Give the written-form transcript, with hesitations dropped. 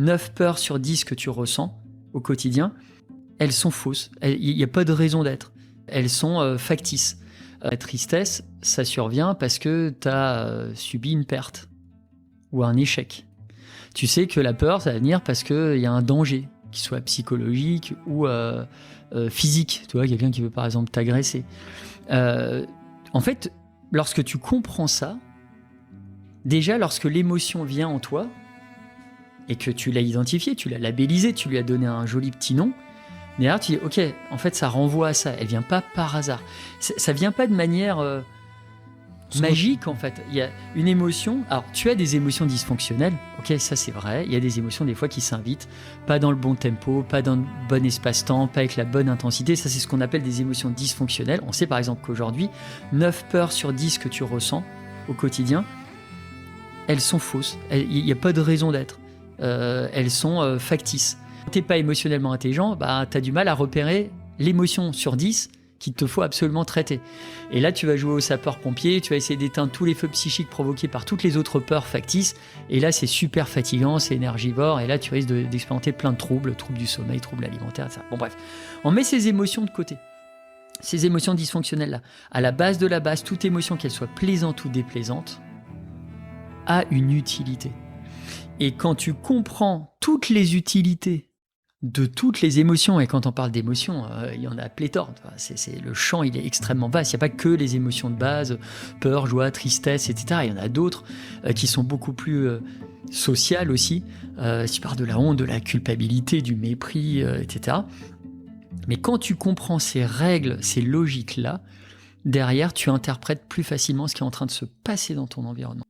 9 peurs sur 10 que tu ressens au quotidien, elles sont fausses. Il n'y a pas de raison d'être. Elles sont factices. La tristesse, ça survient parce que tu as subi une perte ou un échec. Tu sais que la peur, ça va venir parce qu'il y a un danger, qu'il soit psychologique ou physique. Tu vois, quelqu'un qui veut par exemple t'agresser. En fait, lorsque tu comprends ça, déjà lorsque l'émotion vient en toi et que tu l'as identifiée, tu l'as labellisée, tu lui as donné un joli petit nom, derrière tu dis ok, en fait ça renvoie à ça, elle vient pas par hasard. Ça vient pas de manière magique en fait. Il y a une émotion, alors tu as des émotions dysfonctionnelles, ok, ça c'est vrai, il y a des émotions des fois qui s'invitent, pas dans le bon tempo, pas dans le bon espace-temps, pas avec la bonne intensité, ça c'est ce qu'on appelle des émotions dysfonctionnelles. On sait par exemple qu'aujourd'hui, 9 peurs sur 10 que tu ressens au quotidien, elles sont fausses, il n'y a pas de raison d'être, elles sont factices. Quand tu n'es pas émotionnellement intelligent, bah, tu as du mal à repérer l'émotion sur 10 qu'il te faut absolument traiter. Et là, tu vas jouer au sapeur-pompier, tu vas essayer d'éteindre tous les feux psychiques provoqués par toutes les autres peurs factices, et là, c'est super fatigant, c'est énergivore, et là, tu risques d'expérimenter plein de troubles du sommeil, troubles alimentaires, etc. Bon bref, on met ces émotions de côté. Ces émotions dysfonctionnelles-là, à la base de la base, toute émotion, qu'elle soit plaisante ou déplaisante, a une utilité. Et quand tu comprends toutes les utilités de toutes les émotions, et quand on parle d'émotions, il y en a pléthore. Le champ, il est extrêmement vaste. Il n'y a pas que les émotions de base, peur, joie, tristesse, etc. Il y en a d'autres qui sont beaucoup plus sociales aussi. Si tu parles de la honte, de la culpabilité, du mépris, etc. Mais quand tu comprends ces règles, ces logiques-là, derrière, tu interprètes plus facilement ce qui est en train de se passer dans ton environnement.